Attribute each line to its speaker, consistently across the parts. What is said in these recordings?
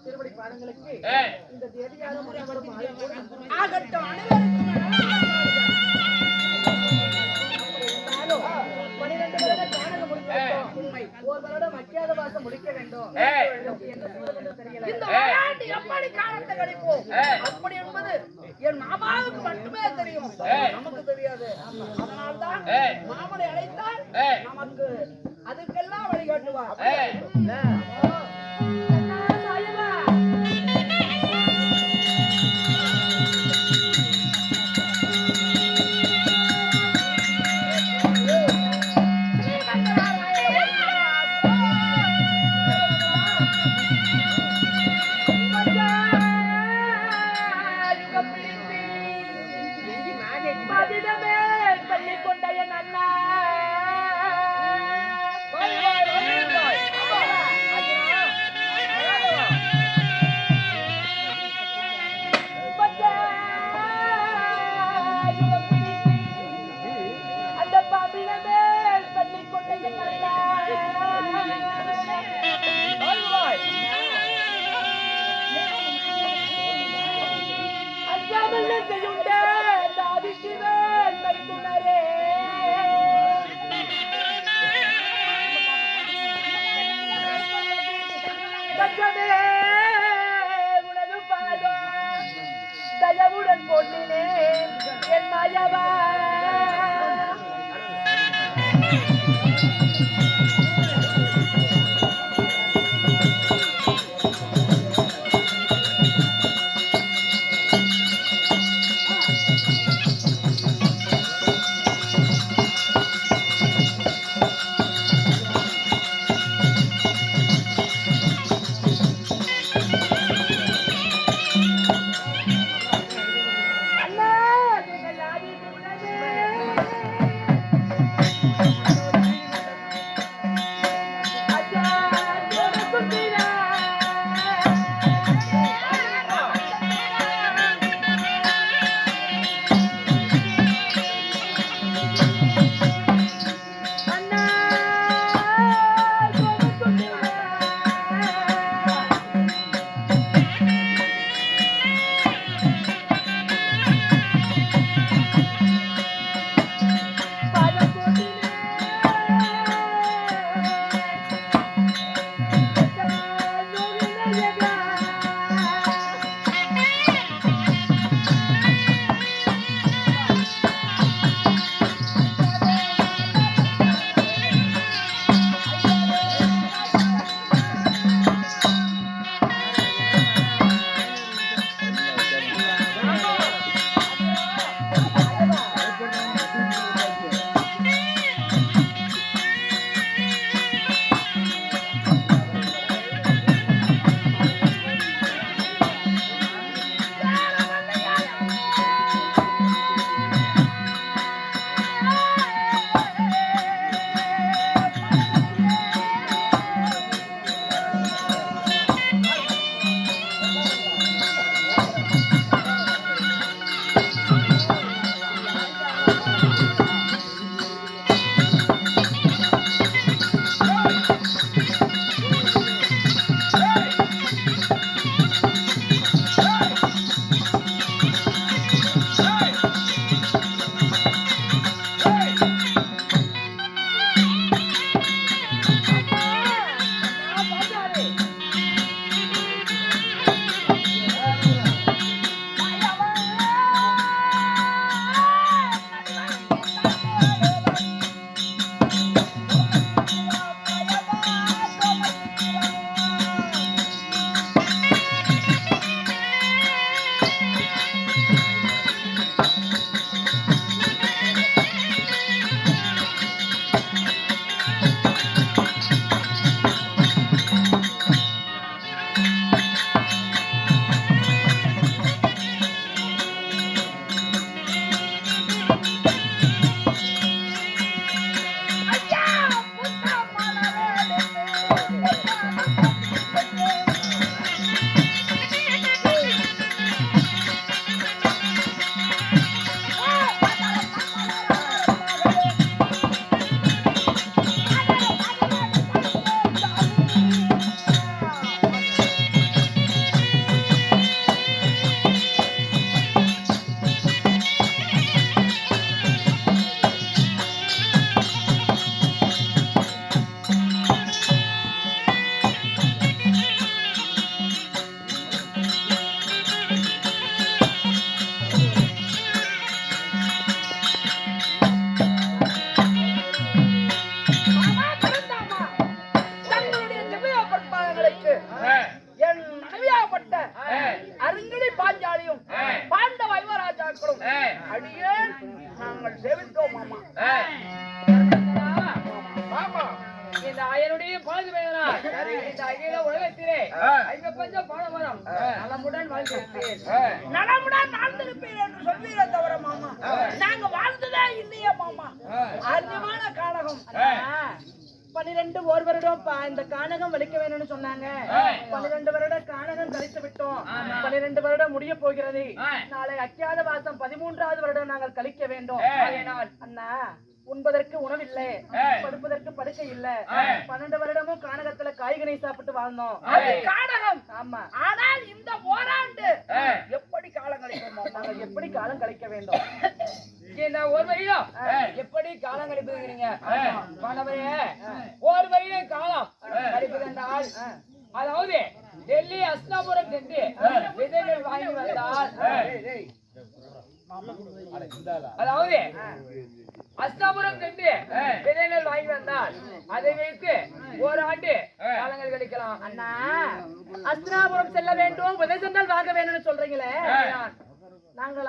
Speaker 1: திருவடி பாதங்களுக்கு இந்த தேவியாரும் ஆகட்டும் அனைவருக்கும் ஒரு வருடம் அத்தியாத வாசம் முடிக்க வேண்டும். இந்த விளையாட்டு எப்படி காலத்தை கழிப்போம் அப்படி என்பது என் மாமாவுக்கு மட்டுமே தெரியும், நமக்கு தெரியாது. அதனால்தான் மாமனை அழைத்தால் நமக்கு அதுக்கெல்லாம் வழிகாட்டுவார். உனது பாதம் தயவுடன் போட்டினேன் என் மாயவா. அச்சா அருங்கடி பாஞ்சாலியும் பாண்டவ ஐவராஜாக்களும் அடியே நாங்கள் சேவித்தோம் மாமா.
Speaker 2: மாமா இந்த அயனுடைய பாது வேதனார் இந்த அகில உலகத்திலே ஐம்பஞ்சம் பாடமரம் நலமுடன் வாழ்ந்திருப்பேன்
Speaker 1: நலமுடன் வாழ்ந்திருப்பீர் என்று சொல்வீரே தவிர மாமா நாங்க வாழ்ந்ததே இல்லையே மாமா. ஆர்யமான கானகம் 12 ஒரு வருடம் இந்த கானகம் வலிக்க வேணும்னு சொன்னாங்க. 12 வருட கானகம் கழித்து விட்டோம். 12 வருடம் முடிய போகிறது. நாளை அக்கியாத வாசம் 13வது வருடம் நாங்கள் கழிக்க வேண்டும். அண்ணா உண்பதற்கு உணவில்லை, படுப்பதற்கு படுக்கை இல்ல. 12 வருடமும் கானகத்துல காய்கறி சாப்பிட்டு வாழ்ந்தோம். கானகம் ஆமா. ஆனால் இந்த ஓராண்டு எப்படி காலம் கழிப்போம்? நாங்கள் எப்படி காலம் கழிக்க வேண்டும்?
Speaker 2: இந்த ஒரு வரையும் எப்படி காலம் கழிப்புங்கிறீங்க? மாணவரே, ஒரு வரையும் காலம் கழிப்பது என்றால் அதாவது டெல்லி அஸ்னாபுரம் சென்று விதைகள் வாங்கி வந்தால், அதாவது அஸ்தாபுரம் சென்று விதைகள் வாங்கி வந்தால் அதை வைத்து ஓராண்டு காலங்கள் கழிக்கலாம்.
Speaker 1: அண்ணா அஸ்தினாபுரம் செல்ல வேண்டும், விதை சென்றால் வாங்க வேணும்னு சொல்றீங்களே. நாங்கள்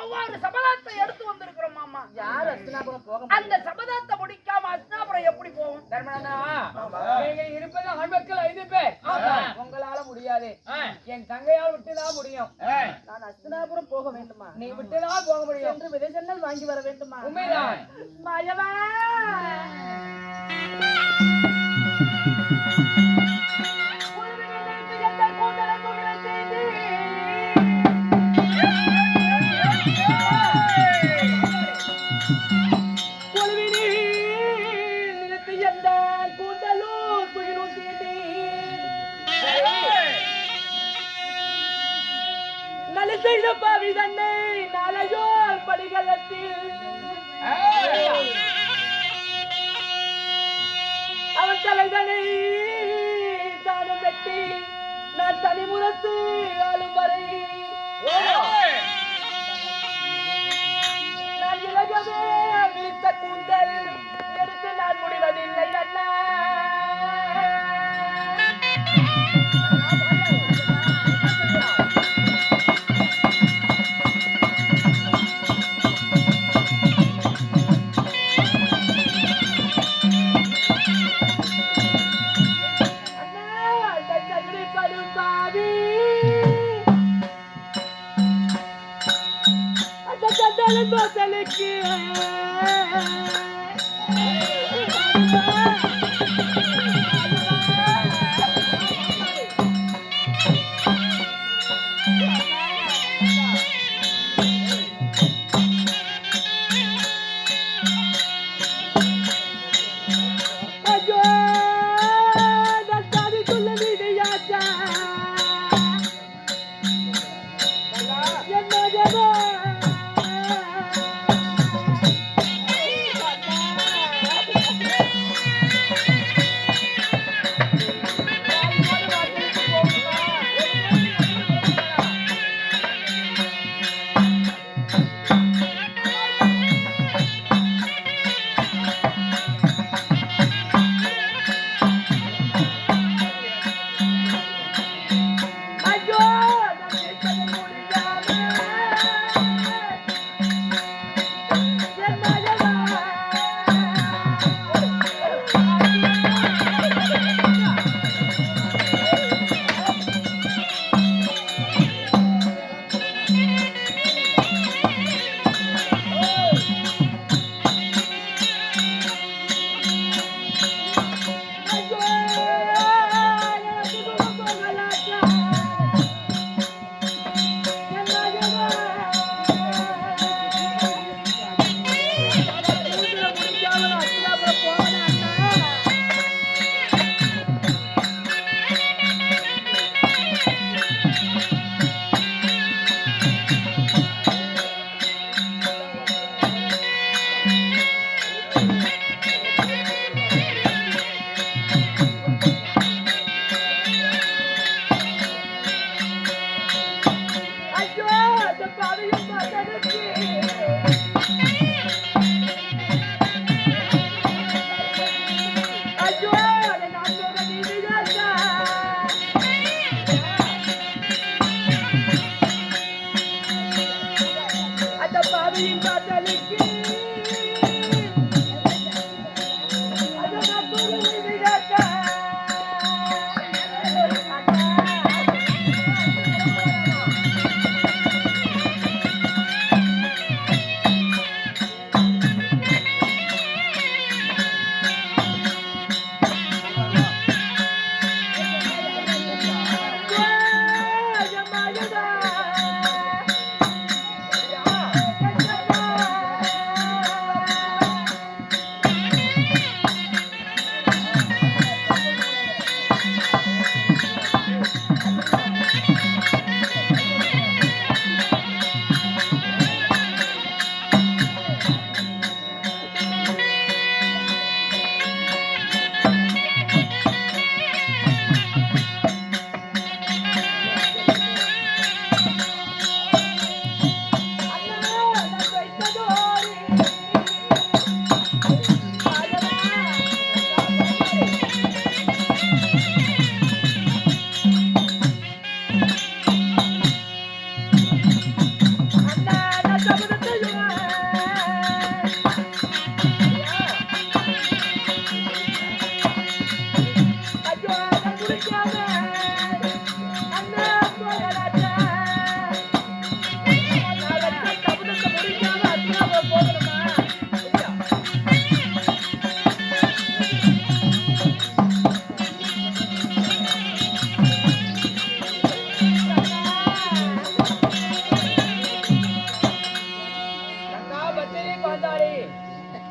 Speaker 1: ஒவ்வொரு சபதத்தை எடுத்து வந்திருக்கிறோம் மாமா. யார் அஸ்தினாபுரம் போக? அந்த சபதத்தை முடிக்காம அஸ்தினாபுரம் எப்படி போகும்?
Speaker 2: தர்மனா, நீங்க இருப்பது ஆண்மக்கள் 5 பேர், உங்களால முடியாது. என் தங்கையால் விட்டுதான் முடியும்.
Speaker 1: நான் அஸ்தினாபுரம் போக வேண்டுமா?
Speaker 2: நீ விட்டுதான் போக முடியும்.
Speaker 1: என்று விதை சென்றால் வாங்கி வர வேண்டுமா?
Speaker 2: உண்மைதான்.
Speaker 1: மாயவா பாவிதன்னை நாளையோர் படிகளத்தில் அவன் தலைதனை தானும் வெட்டி நான் தனிமுறத்து ஆளும் வரை நான் இலகவே விழித்த கூந்தல் எடுத்து நான் முடிவதில்லை அண்ணா.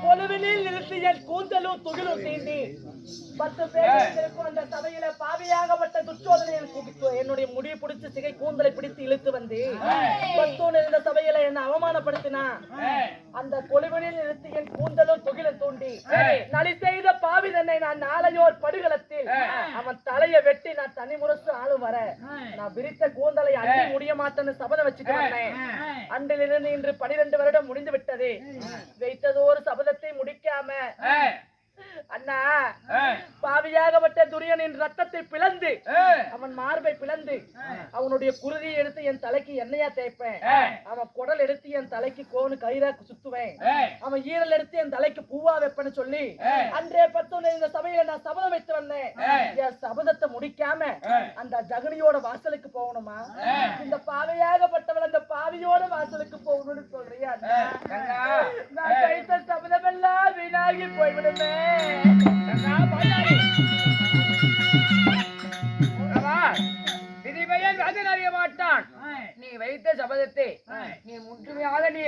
Speaker 1: கொலுவினில் நிறுத்தி என் கூந்தலும் துகிலும் தீண்டி 10 பேர் இருக்கும் அந்த சபையில பாவியாகப்பட்ட துச்சோதனை என்னுடைய முடியை பிடிச்சு சிகை கூந்தலை பிடித்து இழுத்து வந்து 10 இருந்த சபையில என்ன அவமானப்படுத்தினா அந்த கொலுவினில் நிறுத்தி என் கூந்தலும் துகிலும் தூண்டி நலி செய்த பாவி தன்னை நான் நாளையோர் படுகளத்தில் அவன் தலையை வெட்டி நான் தனி முரசு ஆளும் வர நான் விரித்த கூந்தலை அள்ளி முடிய மாட்டேன்னு சபதம் வச்சுட்டு வந்தேன். அன்றிலிருந்து இன்று 12 வருடம் முடிந்து விட்டது. வைத்ததோரு சபதத்தை முடிக்காம அண்ணா பாவியாகப்பட்ட துரியனின் ரத்தத்தை பிளந்து அவன் மார்பை பிளந்து அவனுடைய குருதியை எடுத்து என் தலைக்கு எண்ணெயா தேய்ப்பேன். அவன் குடல் எடுத்து என் தலைக்கு கோனு கயிறா சுத்துவேன். அவன் ஈரல் எடுத்து என் தலைக்கு பூவா வைப்பேன்னு சொல்லி அன்றே 11 இந்த சபையில நான் சபதம் வைத்து வந்தேன். என் சபதத்தை முடிக்காம அந்த ஜகனியோட வாசலுக்கு போகணுமா? இந்த பாவியாகப்பட்டவள் அந்த பாவியோட வாசலுக்கு போகணும்னு சொல்றியா? நான் கைத்த சபதம் எல்லாம் வீணாகி போய்விடுமே.
Speaker 2: விதிமையன் அதன் அறிய மாட்டான். நீ வைத்த சபதத்தை நீ முற்றுமையாக நீ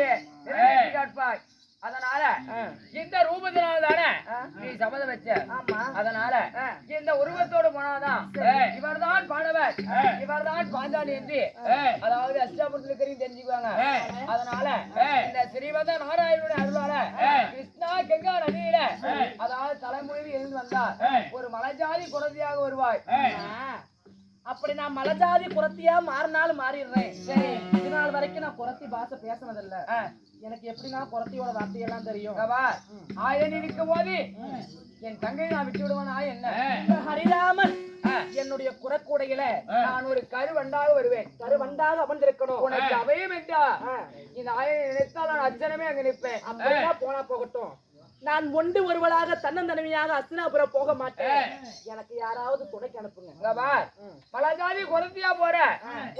Speaker 2: காட்பாய். அதனால இந்த ரூபத்தினால தானே நீ சபதம் வச்ச. அதனால இந்த உருவத்தோடு போனாதான் இவர்தான் பாண்டவர் இவர்தான் பாஞ்சாலி என்று அதாவது அஷ்டாபுரத்தில் தெரிஞ்சுக்குவாங்க. அதனால இந்த ஸ்ரீமத நாராயணனுடைய அருளால கிருஷ்ணா கங்கா நதியில அதாவது தலைமுறையில் இருந்து வந்தார் ஒரு மலைஜாதி குறத்தியாக வருவாய்.
Speaker 1: அப்படி நான் மலஜாதி குறத்தியா மாறினாலும் மாறிடுறேன். இது நாள் வரைக்கும் நான் குறத்தி பாச பேசினதில்ல. எனக்கு எப்படின்னா குறத்தியோட வார்த்தையெல்லாம் தெரியும்.
Speaker 2: ஆயன் இருக்கும் போது என் தங்கை நான் விட்டு விடுவானா என்ன?
Speaker 1: ஹரிராமன் என்னுடைய குறக்கூடையில நான் ஒரு கருவண்டாக வருவேன். கருவண்டாக அமர்ந்திருக்கணும்.
Speaker 2: உனக்கு அவையும் என்றா இந்த ஆயனை நினைத்தால் நான் அச்சனமே அங்க நிற்பேன்.
Speaker 1: அப்படின்னா போனா போகட்டும். நான் ஒன்று ஒருவளாக தன்னந்தனிமையாக அஸ்தினாபுரம் போக மாட்டேன். எனக்கு யாராவது துணைக்கு அனுப்புங்க.
Speaker 2: மலஜாதி குறத்தியா போற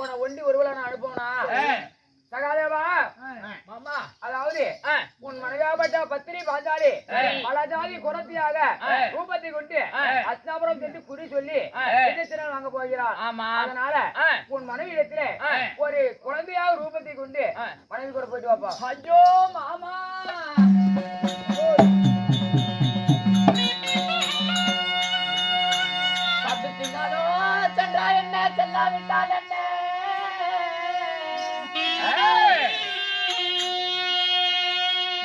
Speaker 2: உன ஒண்டி ஒருவளை நான் அனுப்புவனா? சகாதேவா மாமா அதாவது உன் மனைவியாபட்ட பத்தினி பாஞ்சாலி மலஜாதி குறத்தியாக ரூபத்தை கொண்டு அஸ்தினாபுரம் சென்று குறி சொல்லி தினம் வாங்க போகிறார். அதனால உன் மனைவி இடத்துல ஒரு குழந்தையாக ரூபத்தை கொண்டு மனைவி கூட போயிட்டு வாப்பா.
Speaker 1: ஐயோ மாமா சென்றா என்ன செல்லாவிட்டால் என்ன?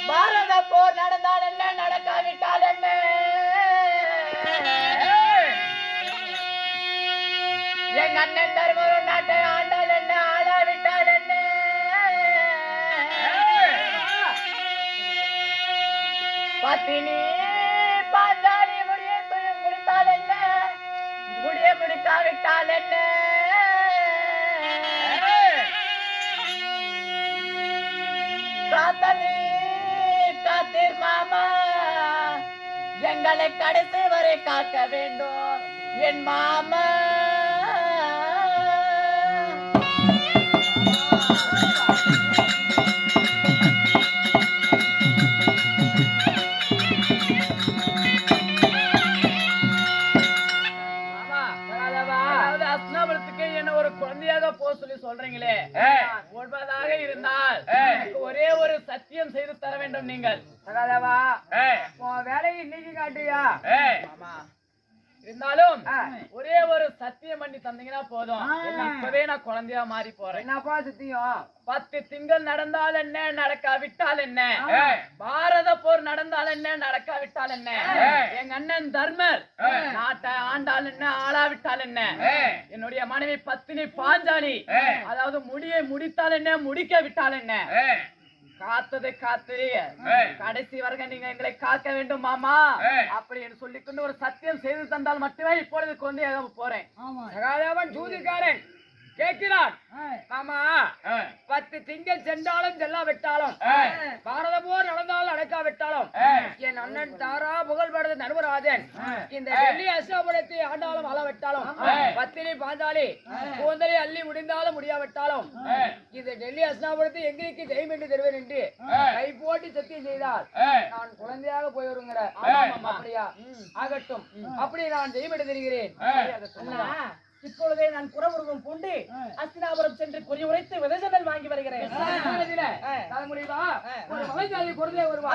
Speaker 1: பாரத போர் நடந்தால் என்ன நடக்காவிட்டால் என்ன? எங்க அண்ணன் தருமபுரி நாட்டை ஆண்டால் என்ன ஆளாவிட்டால் என்ன? பத்தினி பாஞ்சாலி முடியை முடித்தால் என்ன? முடிய முடிக்காவிட்டால் என்ன? காத்தனி காத்தீர் மாமா எங்களை கடைசி வரை காக்க வேண்டும் என் மாமா.
Speaker 2: ஒரு குழந்தையாக போ சொல்லி சொல்றீங்களே, உண்மையாக இருந்தால் எனக்கு ஒரே ஒரு சத்தியம் செய்து தர வேண்டும் நீங்கள். சகாதேவா, உன் வேலையை இன்னைக்கு காட்டுறியா? இருந்தாலும் ஒரே ஒரு சத்தியம் பண்ணி தந்தீங்கன்னா போதும். இப்பவே நான் குழந்தையா மாறி போறேன். என்னப்பா சத்தியம்? 10 திங்கள் நடந்தால் என்ன, நடக்காவிட்டால் என்ன? பாரத போர் நடந்தால் என்ன, நடக்காவிட்டால் என்ன? எங்க அண்ணன் தர்மர் நாட்டை ஆண்டால் என்ன, ஆளாவிட்டால் என்ன? என்னுடைய மனைவி பத்தினி பாஞ்சாலி அதாவது முடியை முடித்தால் என்ன, முடிக்க விட்டால் என்ன? காத்தது காத்து கடைசி வரைக்கும் நீங்க எங்களை காக்க வேண்டும் மாமா அப்படின்னு சொல்லிக்கொண்டு ஒரு சத்தியம் செய்து தந்தால் மட்டுமே இப்பொழுது கொண்டு போறேன். சகாதேவன் ஜூதிக்காரன் கேட்கிறான், ஆமா 10 திங்கள் சென்றாலும் செல்லாவிட்டாலும், பாரத போர் நடந்தாலும் நடக்காவிட்டாலும், என் அண்ணன் தாரா புகழ்படுத நடுவராஜன் இந்த டெல்லி அசோபுரத்தை ஆண்டாலும் ஆளாவிட்டாலும், பத்தினி பாஞ்சாலி கூந்தலை அள்ளி முடிந்தாலும் முடியாவிட்டாலும், இந்த டெல்லி அசோபுரத்தை எங்களுக்கு ஜெயம் என்று தருவேன் என்று கை போட்டு சத்தியம் செய்தால் நான் குழந்தையாக போய் வருங்கிற. அப்படியா? ஆகட்டும், அப்படி நான் ஜெயம் என்று தருகிறேன்.
Speaker 1: இப்பொழுதே நான் புறமுருகம் பூண்டு அஸ்தினாபுரம் சென்று குறி உரைத்து விதைச்சல் வாங்கி வருகிறேன்.
Speaker 2: தலைமுடிவா ஒரு மலை ஜாதி பொருளே வருவா.